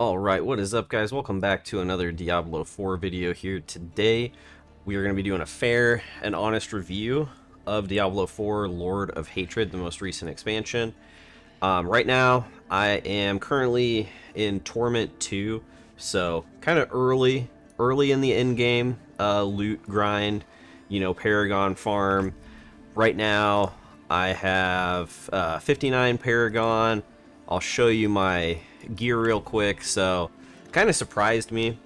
Alright, what is up guys? Welcome back to another Diablo 4 video here. Today we are going to be doing a fair and honest review of Diablo 4 Lord of Hatred, the most recent expansion. Right now I am currently in Torment 2, so kind of early in the endgame loot grind, Paragon farm. Right now I have 59 Paragon. I'll show you my gear real quick. So kind of surprised me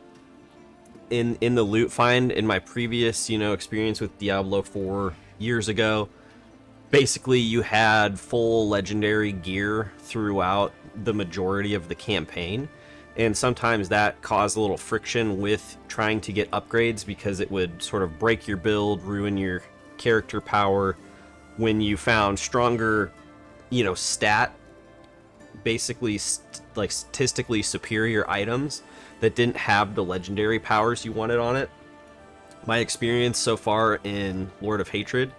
in the loot find in my previous experience with Diablo 4 years ago. Basically you had full legendary gear throughout the majority of the campaign, and sometimes that caused a little friction with trying to get upgrades because it would sort of break your build, ruin your character power when you found stronger stat, basically like statistically superior items that didn't have the legendary powers you wanted on it. My experience so far in Lord of Hatred,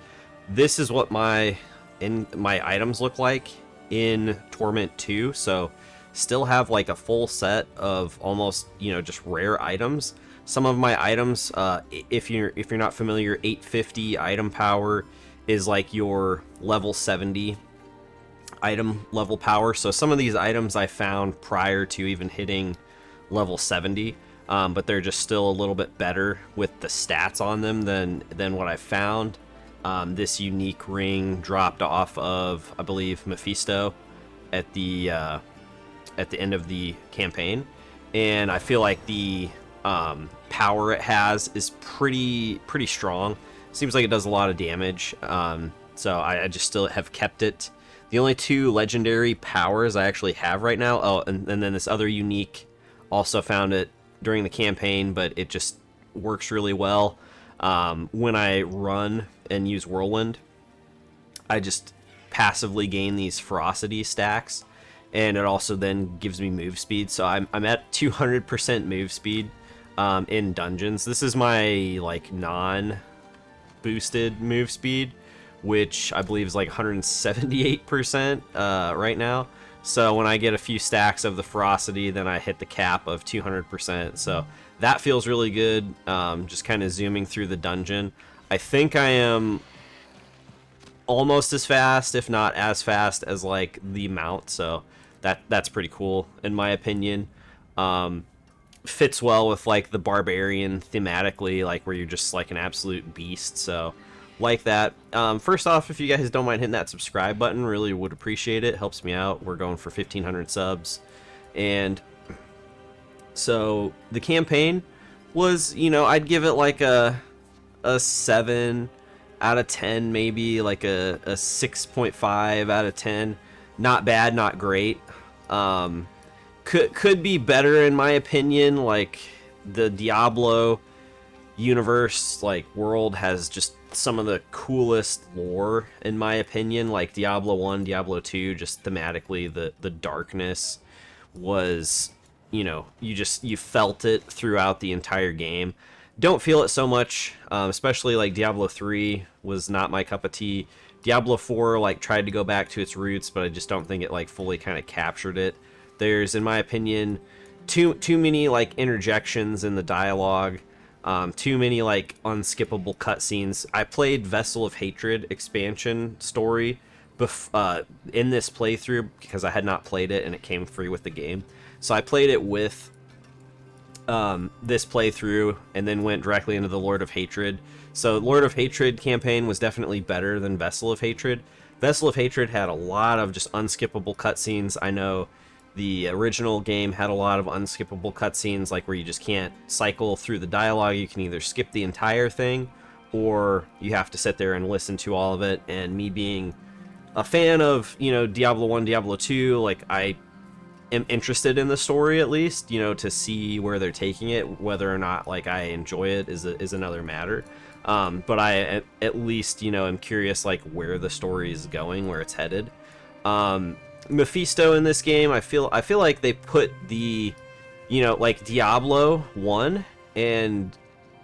this is what my items look like in Torment 2. So still have like a full set of almost just rare items. Some of my items, if you're not familiar, 850 item power is like your level 70 item level power. So some of these items I found prior to even hitting level 70, but they're just still a little bit better with the stats on them than what I found. This unique ring dropped off of, I believe, Mephisto at the end of the campaign, and I feel like the power it has is pretty strong. Seems like it does a lot of damage, so I just still have kept it. The only two legendary powers I actually have right now, and then this other unique, also found it during the campaign, but it just works really well. When I run and use Whirlwind, I just passively gain these ferocity stacks, and it also then gives me move speed. So I'm at 200% move speed in dungeons. This is my like non-boosted move speed, which I believe is like 178% right now. So when I get a few stacks of the ferocity, then I hit the cap of 200%. So that feels really good. Just kind of zooming through the dungeon. I think I am almost as fast, if not as fast, as like the mount. So that's pretty cool in my opinion. Fits well with like the barbarian thematically, like where you're just like an absolute beast. So like that. First off, if you guys don't mind hitting that subscribe button, really would appreciate it. Helps me out. We're going for 1,500 subs. And so the campaign was, I'd give it like a 7 out of 10, maybe like a 6.5 out of 10. Not bad, not great. Could be better in my opinion. Like the Diablo universe, like world, has just some of the coolest lore in my opinion. Like Diablo 1, Diablo 2, just thematically the darkness was, you felt it throughout the entire game. Don't feel it so much, especially like Diablo 3 was not my cup of tea. Diablo 4 like tried to go back to its roots, but I just don't think it like fully kind of captured it. There's, in my opinion, too many like interjections in the dialogue. Too many like unskippable cutscenes. I played Vessel of Hatred expansion story in this playthrough because I had not played it and it came free with the game. So I played it with this playthrough and then went directly into the Lord of Hatred. So Lord of Hatred campaign was definitely better than Vessel of Hatred. Vessel of Hatred had a lot of just unskippable cutscenes. I know the original game had a lot of unskippable cutscenes, like where you just can't cycle through the dialogue. You can either skip the entire thing, or you have to sit there and listen to all of it. And me being a fan of, Diablo 1, Diablo 2, like I am interested in the story at least, to see where they're taking it. Whether or not like I enjoy it is another matter. But I at least, am curious like where the story is going, where it's headed. Mephisto in this game, I feel like they put the, like Diablo 1 and,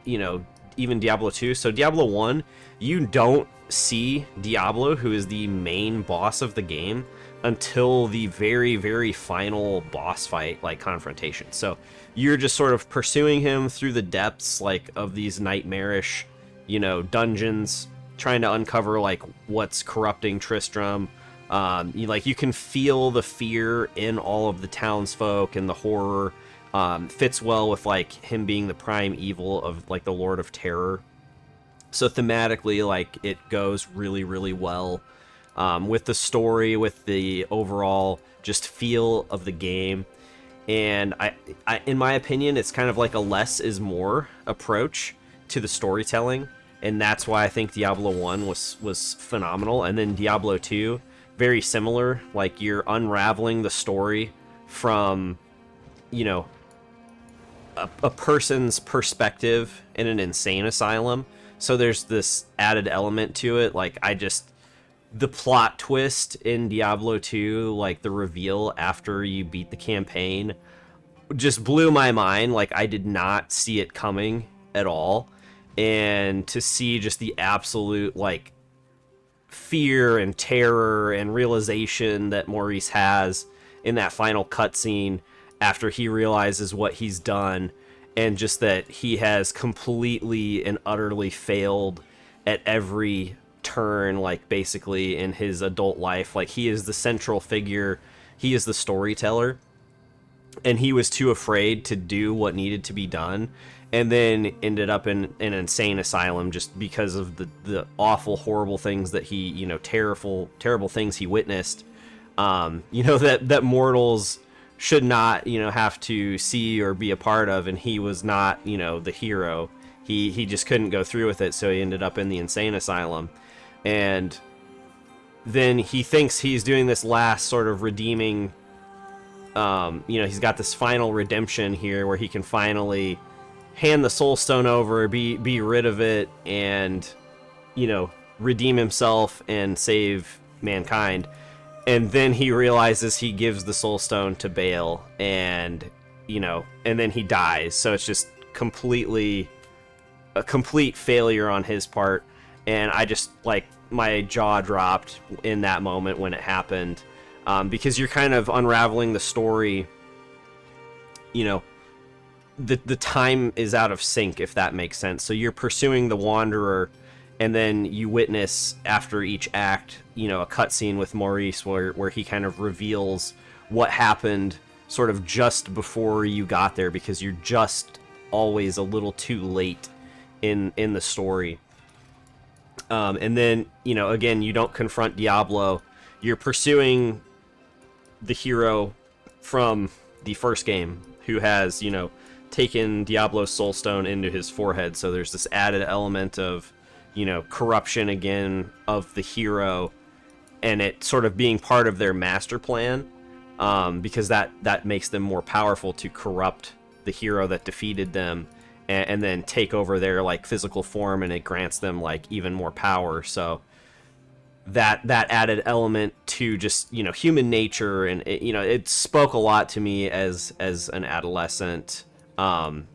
even Diablo 2. So Diablo 1, you don't see Diablo, who is the main boss of the game, until the very, very final boss fight, like, confrontation. So you're just sort of pursuing him through the depths, like, of these nightmarish, you know, dungeons, trying to uncover, like, what's corrupting Tristram. You can feel the fear in all of the townsfolk, and the horror fits well with, like, him being the prime evil of, like, the Lord of Terror. So thematically, like, it goes really, really well with the story, with the overall just feel of the game. And in my opinion, it's kind of like a less is more approach to the storytelling, and that's why I think Diablo 1 was phenomenal. And then Diablo 2, very similar. Like, you're unraveling the story from, you know, a person's perspective in an insane asylum. So there's this added element to it. Like, the plot twist in Diablo 2, like the reveal after you beat the campaign, just blew my mind. Like, I did not see it coming at all. And to see just the absolute, like, fear and terror and realization that Maurice has in that final cutscene after he realizes what he's done, and just that he has completely and utterly failed at every turn, like, basically in his adult life. Like, he is the central figure, he is the storyteller, and he was too afraid to do what needed to be done, and then ended up in an insane asylum just because of the awful, horrible things that he, you know, terrible things he witnessed, you know, that mortals should not, you know, have to see or be a part of. And he was not, you know, the hero. He just couldn't go through with it, so he ended up in the insane asylum. And then he thinks he's doing this last sort of redeeming, you know, he's got this final redemption here where he can finally hand the soul stone over, be rid of it, and, you know, redeem himself and save mankind. And then he realizes he gives the soul stone to Baal, and, you know, and then he dies. So it's just a complete failure on his part. And I just, like, my jaw dropped in that moment when it happened, because you're kind of unraveling the story, you know, the time is out of sync, if that makes sense. So you're pursuing the Wanderer, and then you witness after each act, you know, a cutscene with Maurice where he kind of reveals what happened sort of just before you got there, because you're just always a little too late in the story. And then, you know, again, you don't confront Diablo. You're pursuing the hero from the first game, who has, you know, taken Diablo's soulstone into his forehead. So there's this added element of, you know, corruption again of the hero, and it sort of being part of their master plan, because that makes them more powerful to corrupt the hero that defeated them, and then take over their, like, physical form, and it grants them, like, even more power. So that added element to just, you know, human nature, and it, you know, it spoke a lot to me as an adolescent, and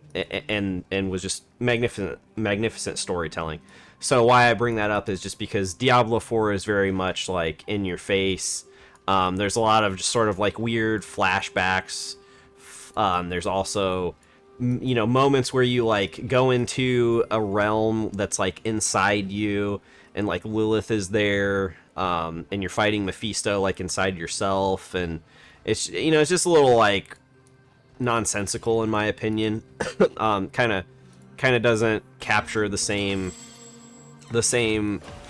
was just magnificent storytelling. So why I bring that up is just because Diablo 4 is very much, like, in your face. There's a lot of just sort of, like, weird flashbacks. There's also, you know, moments where you, like, go into a realm that's, like, inside you, and, like, Lilith is there, and you're fighting Mephisto, like, inside yourself, and it's, you know, it's just a little, like, nonsensical in my opinion. Kind of doesn't capture the same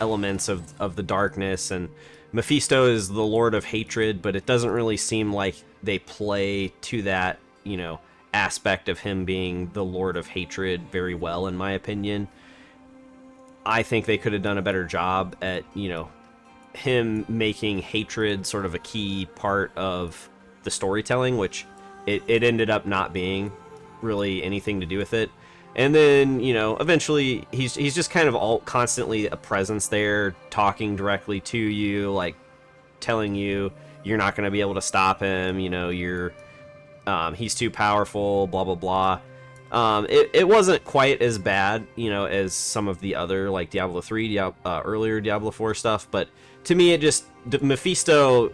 elements of the darkness, and Mephisto is the Lord of Hatred, but it doesn't really seem like they play to that, you know, aspect of him being the Lord of Hatred very well, in my opinion. I think they could have done a better job at, you know, him making hatred sort of a key part of the storytelling, which it ended up not being really anything to do with it. And then, you know, eventually he's just kind of constantly a presence there, talking directly to you, like, telling you you're not going to be able to stop him, you know, he's too powerful, blah blah blah. It wasn't quite as bad, you know, as some of the other, like, Diablo 3, earlier Diablo 4 stuff, but to me it just, Mephisto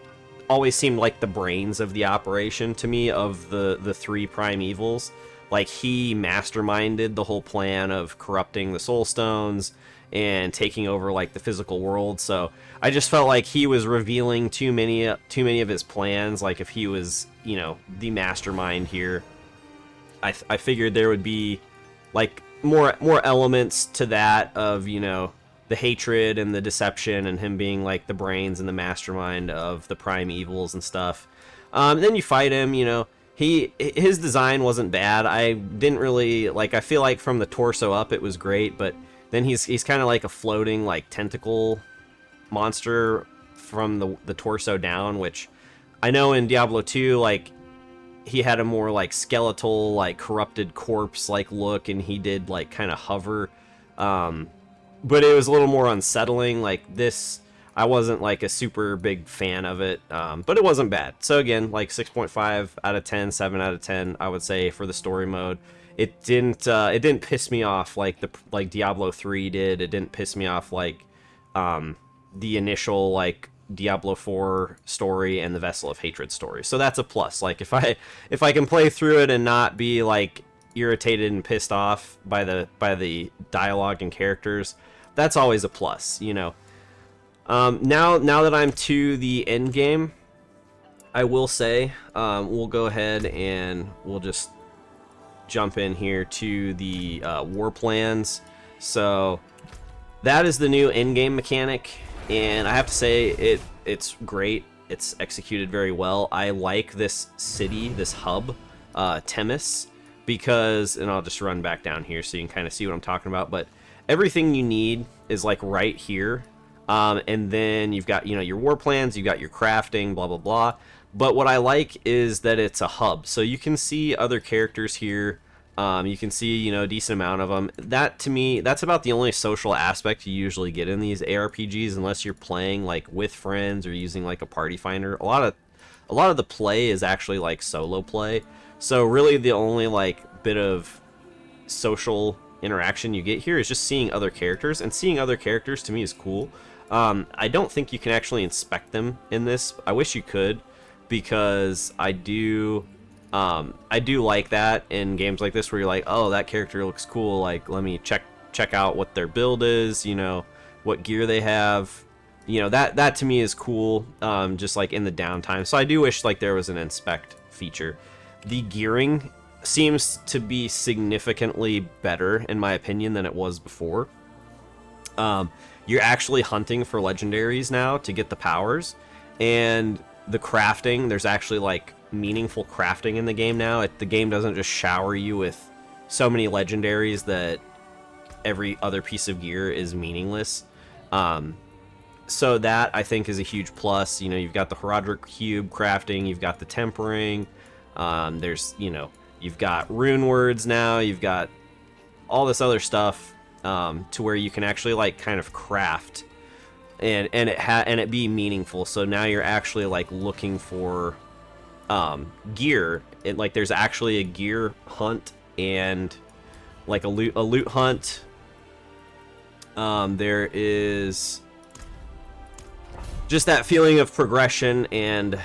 always seemed like the brains of the operation to me, of the three prime evils. Like, he masterminded the whole plan of corrupting the soul stones and taking over like the physical world. So I just felt like he was revealing too many of his plans. Like, if he was, you know, the mastermind here, I figured there would be like more elements to that of, you know, the hatred and the deception, and him being like the brains and the mastermind of the prime evils and stuff. Then you fight him, you know. His design wasn't bad. I didn't really like. I feel like from the torso up it was great, but then he's kind of like a floating like tentacle monster from the torso down, which I know in Diablo 2, like, he had a more like skeletal, like corrupted corpse like look, and he did like kind of hover. But it was a little more unsettling. Like, this, I wasn't like a super big fan of it, but it wasn't bad. So again, like 6.5 out of 10, 7 out of 10, I would say, for the story mode. It didn't piss me off like Diablo 3 did. It didn't piss me off like the initial like Diablo 4 story and the Vessel of Hatred story. So that's a plus. Like, if I can play through it and not be like irritated and pissed off by the dialogue and characters, that's always a plus, you know. Now that I'm to the end game, I will say, we'll go ahead and we'll just jump in here to the war plans. So that is the new end game mechanic, and I have to say it's great. It's executed very well. I like this city, this hub, Temis, because, and I'll just run back down here so you can kind of see what I'm talking about, but everything you need is like right here. And then you've got, you know, your war plans, you've got your crafting, blah, blah, blah. But what I like is that it's a hub. So you can see other characters here. You can see, you know, a decent amount of them. That, to me, that's about the only social aspect you usually get in these ARPGs, unless you're playing like with friends or using like a party finder. A lot of the play is actually like solo play. So really the only like bit of social interaction you get here is just seeing other characters, and seeing other characters to me is cool. I don't think you can actually inspect them in this. I wish you could, because I do like that in games like this, where you're like, oh, that character looks cool, like, let me check out what their build is, you know, what gear they have, you know, that to me is cool, just like in the downtime. So I do wish like there was an inspect feature. The gearing seems to be significantly better, in my opinion, than it was before. You're actually hunting for legendaries now to get the powers, and the crafting, there's actually like meaningful crafting in the game now. The game doesn't just shower you with so many legendaries that every other piece of gear is meaningless. So that, I think, is a huge plus. You know, you've got the Herodric Cube crafting, you've got the tempering, there's, you know, you've got rune words now, you've got all this other stuff, to where you can actually like kind of craft and it be meaningful. So now you're actually like looking for gear. Like, there's actually a gear hunt and like a loot hunt. There is just that feeling of progression and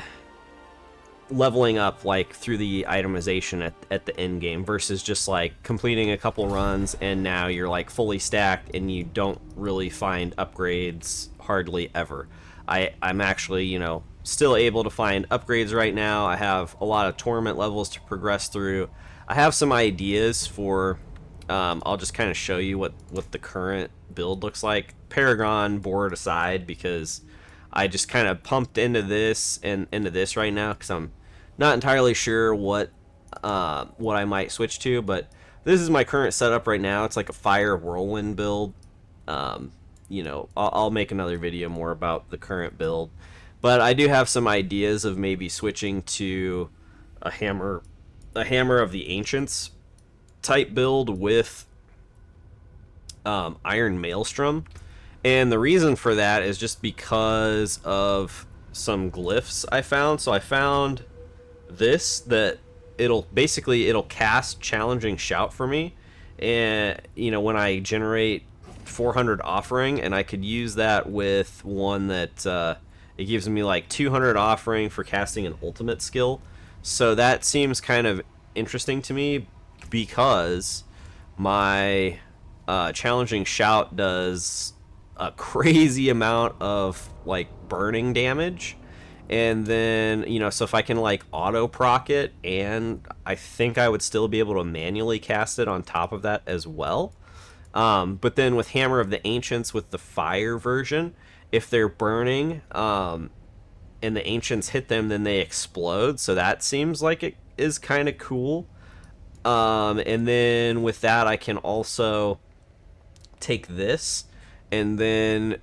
leveling up, like through the itemization at the end game, versus just like completing a couple runs and now you're like fully stacked and you don't really find upgrades hardly ever. I'm actually, you know, still able to find upgrades right now. I have a lot of tournament levels to progress through. I have some ideas for, I'll just kind of show you what the current build looks like, Paragon board aside, because I just kind of pumped into this and into this right now because I'm not entirely sure what I might switch to, but this is my current setup right now. It's like a fire whirlwind build. You know, I'll make another video more about the current build, but I do have some ideas of maybe switching to a hammer of the ancients type build with iron maelstrom. And the reason for that is just because of some glyphs I found. So I found this, that it'll cast Challenging Shout for me, and you know, when I generate 400 offering, and I could use that with one that It gives me like 200 offering for casting an ultimate skill. So that seems kind of interesting to me because my challenging shout does a crazy amount of like burning damage. And then, so if I can like auto proc it, and I think I would still be able to manually cast it on top of that as well. But then with Hammer of the Ancients, with the fire version, if they're burning and the Ancients hit them, then they explode. So that seems like it is kind of cool. And then with that, I can also take this, and then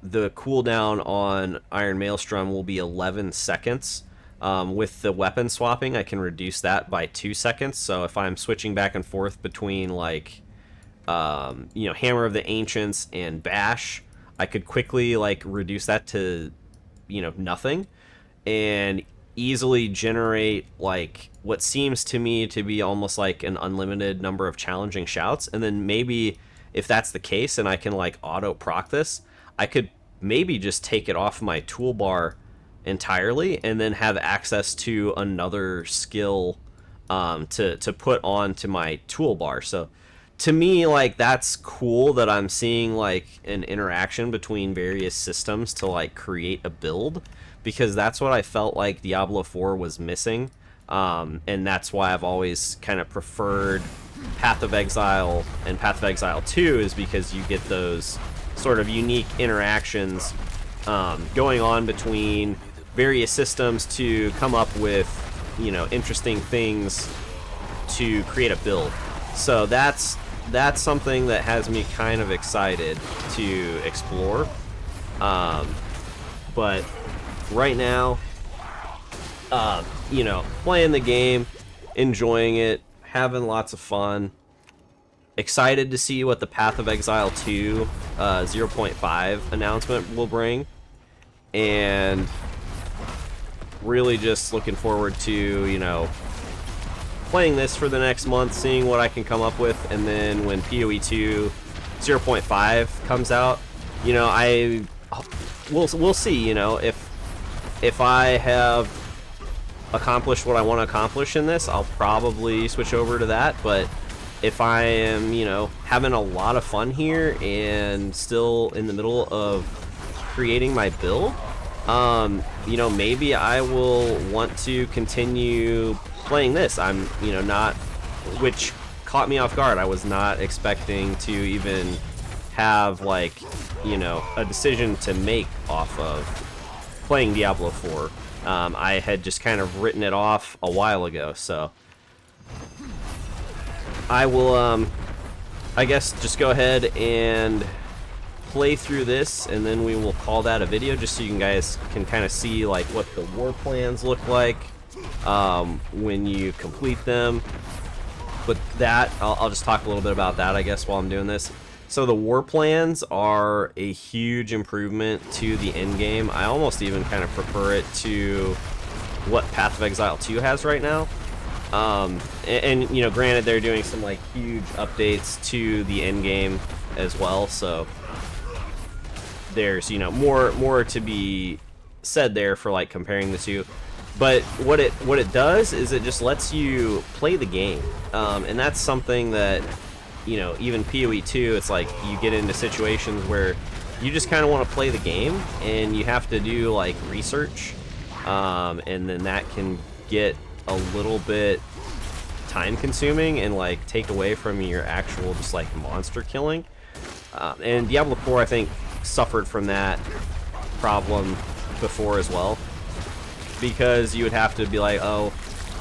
the cooldown on Iron Maelstrom will be 11 seconds. With the weapon swapping, I can reduce that by 2 seconds. So if I'm switching back and forth between like, Hammer of the Ancients and Bash, I could quickly like reduce that to, nothing, and easily generate like what seems to me to be almost like an unlimited number of challenging shouts. And then maybe if that's the case and I can like auto proc this, I could maybe just take it off my toolbar entirely and then have access to another skill to put onto my toolbar. So to me, like, that's cool that I'm seeing like an interaction between various systems to like create a build, because that's what I felt like Diablo 4 was missing. And that's why I've always kind of preferred Path of Exile and Path of Exile 2, is because you get those sort of unique interactions going on between various systems to come up with, interesting things to create a build. So that's something that has me kind of excited to explore. But right now, playing the game, enjoying it, having lots of fun. Excited to see what the Path of Exile 2 0.5 announcement will bring. And really just looking forward to, playing this for the next month, seeing what I can come up with. And then when PoE 2 0.5 comes out, we'll see, if I have accomplished what I want to accomplish in this, I'll probably switch over to that. But if I am, having a lot of fun here and still in the middle of creating my build, maybe I will want to continue playing this. I'm, not, which caught me off guard. I was not expecting to even have like, a decision to make off of playing Diablo 4. I had just kind of written it off a while ago, so I will, I guess, just go ahead and play through this, and then we will call that a video, just so you guys can kind of see like what the war plans look like when you complete them. But that, I'll just talk a little bit about that, I guess, while I'm doing this. So the war plans are a huge improvement to the end game. I almost even kind of prefer it to what Path of Exile 2 has right now. And granted, they're doing some like huge updates to the end game as well, so there's more to be said there for like comparing the two. But what it does is it just lets you play the game, and that's something that, even PoE 2, it's like you get into situations where you just kind of want to play the game, and you have to do like research, and then that can get a little bit time consuming and like take away from your actual just like monster killing. And Diablo 4, I think, suffered from that problem before as well, because you would have to be like, oh,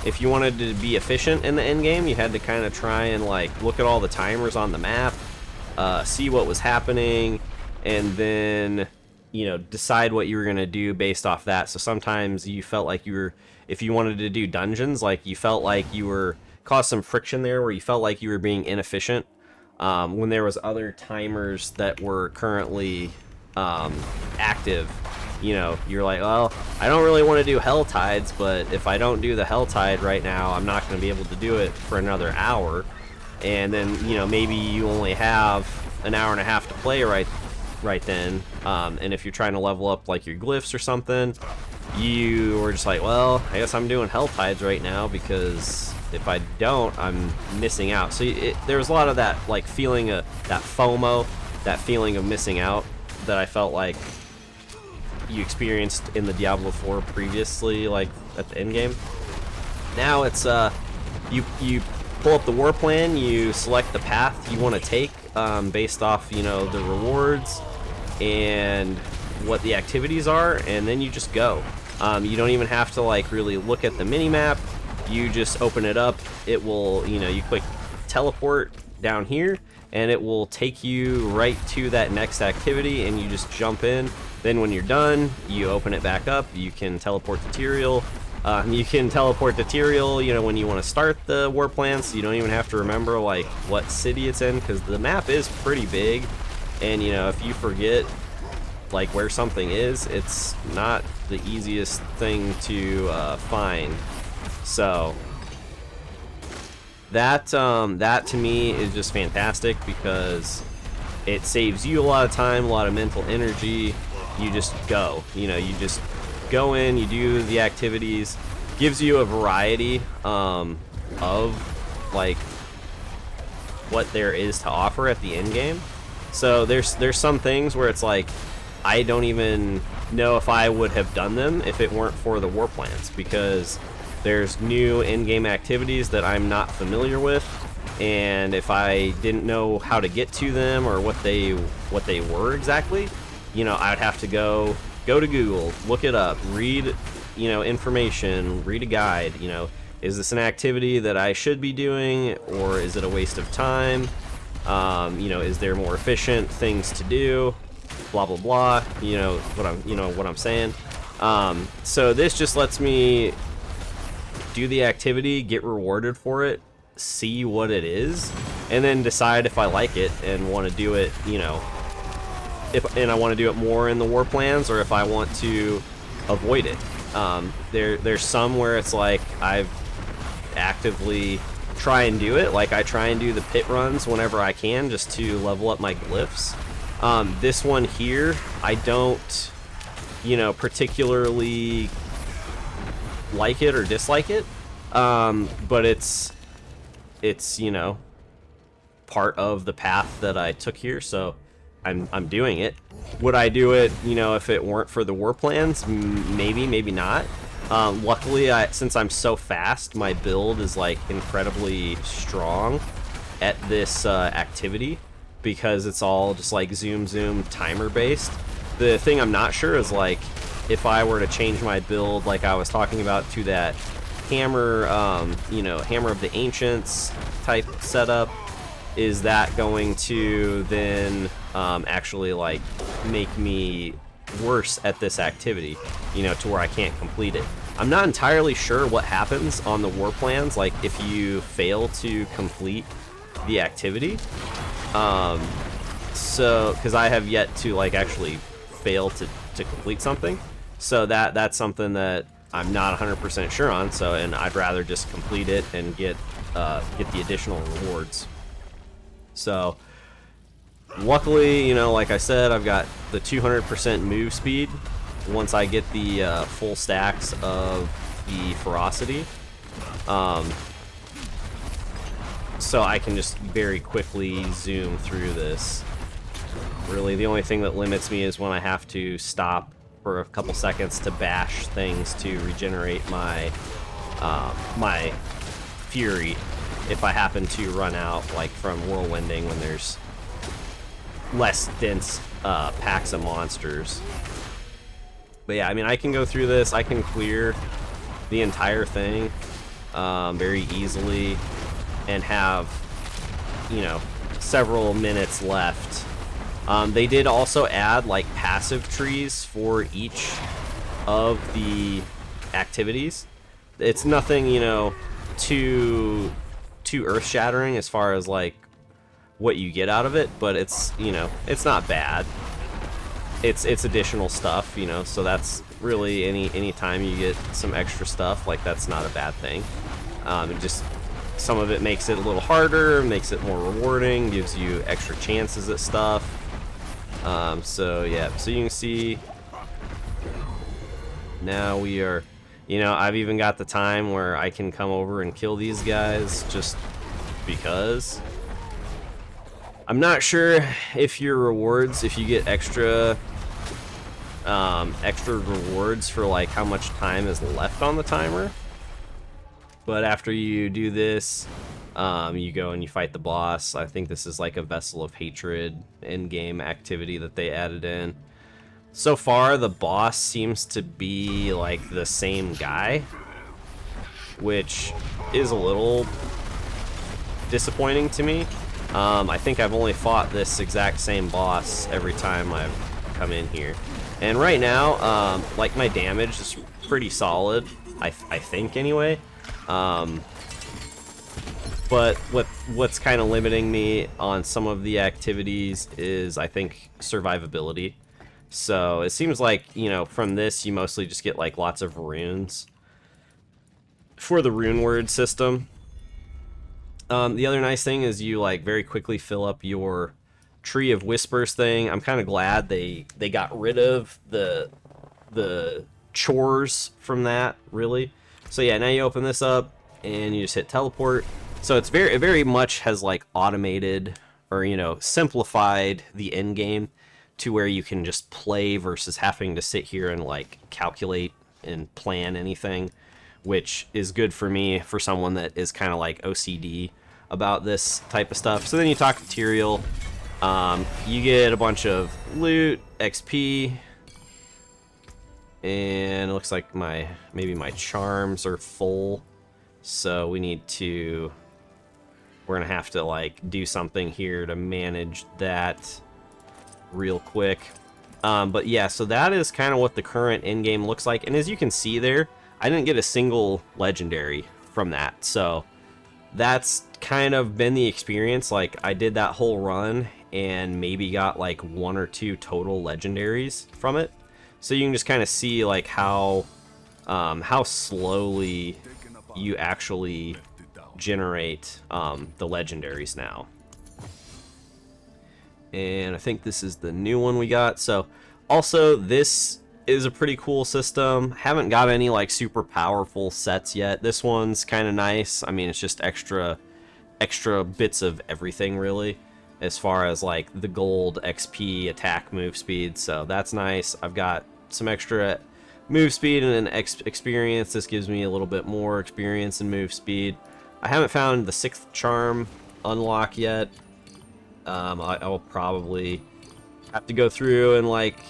if you wanted to be efficient in the end game, you had to kind of try and like look at all the timers on the map, see what was happening, and then decide what you were going to do based off that. So sometimes you felt like if you wanted to do dungeons, like you felt like you were caused some friction there where you felt like you were being inefficient, when there was other timers that were currently active. You're like, well, I don't really want to do Hell Tides, but if I don't do the Hell Tide right now, I'm not going to be able to do it for another hour. And then, maybe you only have an hour and a half to play right right then. And if you're trying to level up like your glyphs or something, you were just like, well, I guess I'm doing health hides right now, because if I don't, I'm missing out. So there was a lot of that like feeling of that FOMO, that feeling of missing out that I felt like you experienced in the Diablo 4 previously, like at the end game. Now it's you pull up the war plan, you select the path you want to take based off, you know, the rewards and what the activities are, and then you just go. You don't even have to like really look at the mini map. You just open it up. It will, you know, you click teleport down here, and it will take you right to that next activity, and you just jump in. Then when you're done, you open it back up. You can teleport to Tyrael. You can teleport to Tyrael, you know, when you want to start the war plan, so you don't even have to remember like what city it's in, because the map is pretty big, and you know, if you forget like where something is, it's not the easiest thing to find. So that that to me is just fantastic, because it saves you a lot of time, a lot of mental energy. You just go, you know, you just go in, you do the activities, gives you a variety of like what there is to offer at the end game. So there's some things where it's like I don't even know if I would have done them if it weren't for the war plans, because there's new in-game activities that I'm not familiar with, and if I didn't know how to get to them or what they were exactly, you know, I'd have to go to Google, look it up, read, you know, information, read a guide. You know, is this an activity that I should be doing, or is it a waste of time? You know, is there more efficient things to do? Blah blah blah. You know what I'm saying. So this just lets me do the activity, get rewarded for it, see what it is, and then decide if I like it and want to do it, you know, and I want to do it more in the war plans, or if I want to avoid it. There's some where it's like I've actively try and do it, like I try and do the pit runs whenever I can just to level up my glyphs. This one here, I don't, you know, particularly like it or dislike it, but it's you know, part of the path that I took here, so I'm doing it. Would I do it, you know, if it weren't for the war plans? Maybe not. Luckily, since I'm so fast, my build is like incredibly strong at this activity, because it's all just like zoom timer based. The thing I'm not sure is like if I were to change my build, like I was talking about, to that hammer, you know, hammer of the ancients type setup, is that going to then actually like make me worse at this activity, you know, to where I can't complete it? I'm not entirely sure what happens on the war plans, like if you fail to complete the activity. So because I have yet to like actually fail to complete something, so that's something that I'm not 100% sure on. So, and I'd rather just complete it and get the additional rewards. So luckily, you know, like I said, I've got the 200% move speed once I get the full stacks of the ferocity. So I can just very quickly zoom through this. Really, the only thing that limits me is when I have to stop for a couple seconds to bash things to regenerate my my fury, if I happen to run out, like from whirlwinding, when there's less dense packs of monsters. But yeah, I mean, I can go through this, I can clear the entire thing very easily and have, you know, several minutes left. They did also add like passive trees for each of the activities. It's nothing, you know, too earth-shattering as far as like what you get out of it, but it's, you know, it's not bad. It's additional stuff, you know, so that's really any time you get some extra stuff, like that's not a bad thing. It just, some of it makes it a little harder, makes it more rewarding, gives you extra chances at stuff. So yeah, so you can see now we are, you know, I've even got the time where I can come over and kill these guys just because. I'm not sure if your rewards, if you get extra rewards for like how much time is left on the timer, but after you do this, you go and you fight the boss. I think this is like a Vessel of Hatred in-game activity that they added in. So far, the boss seems to be like the same guy, which is a little disappointing to me. I think I've only fought this exact same boss every time I've come in here. And right now, like, my damage is pretty solid, I think anyway. But what's kind of limiting me on some of the activities is, I think, survivability. So it seems like, you know, from this you mostly just get like lots of runes for the rune word system. The other nice thing is you like very quickly fill up your Tree of Whispers thing. I'm kind of glad they got rid of the chores from that, really. So yeah, now you open this up and you just hit teleport. So it's it very much has like automated, or, you know, simplified the end game to where you can just play versus having to sit here and like calculate and plan anything, which is good for me, for someone that is kind of like OCD about this type of stuff. So then you talk to Tyrael, you get a bunch of loot, XP, and it looks like maybe my charms are full, so we're gonna have to like do something here to manage that real quick. But yeah, so that is kind of what the current end game looks like, and as you can see there, I didn't get a single legendary from that, so that's kind of been the experience. Like, I did that whole run and maybe got like 1 or 2 total legendaries from it, so you can just kind of see like how slowly you actually generate the legendaries now. And I think this is the new one we got. So also, this is a pretty cool system. Haven't got any like super powerful sets yet. This one's kind of nice. I mean, it's just extra bits of everything, really, as far as like the gold, XP, attack, move speed. So that's nice. I've got some extra move speed and an experience. This gives me a little bit more experience and move speed. I haven't found the 6th charm unlock yet. I will probably have to go through and like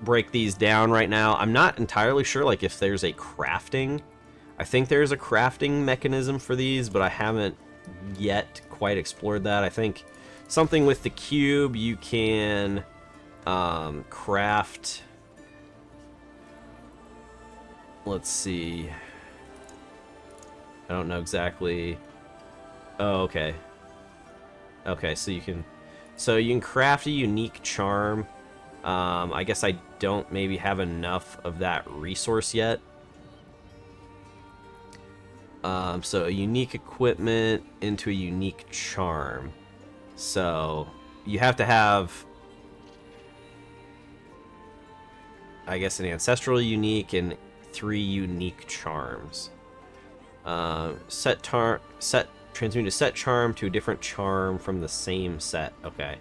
break these down right now. I'm not entirely sure like if there's a crafting. I think there's a crafting mechanism for these, but I haven't yet quite explored that. I think something with the cube, you can craft. Let's see. I don't know exactly. Oh, okay. Okay, so you can craft a unique charm. I guess I don't maybe have enough of that resource yet. So a unique equipment into a unique charm. So you have to have, I guess, an ancestral unique and 3 unique charms. Transmute a set charm to a different charm from the same set. Okay,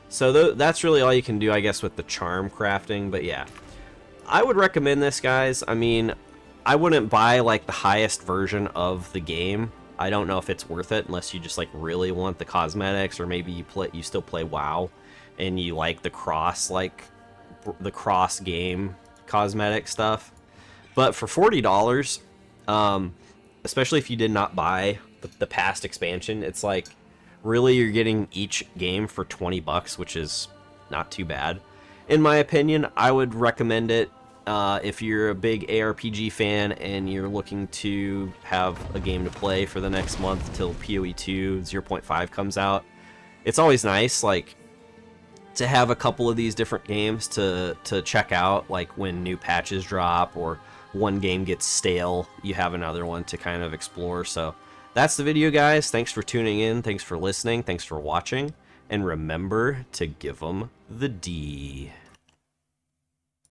so that's really all you can do, I guess, with the charm crafting. But yeah, I would recommend this, guys. I mean, I wouldn't buy like the highest version of the game. I don't know if it's worth it unless you just like really want the cosmetics, or maybe you still play WoW and you like the cross game cosmetic stuff. But for $40, especially if you did not buy the past expansion, it's like really you're getting each game for 20 bucks, which is not too bad in my opinion. I would recommend it if you're a big ARPG fan and you're looking to have a game to play for the next month till PoE 2 0.5 comes out. It's always nice like to have a couple of these different games to check out, like when new patches drop or one game gets stale, you have another one to kind of explore. So that's the video, guys. Thanks for tuning in. Thanks for listening. Thanks for watching. And remember to give them the D.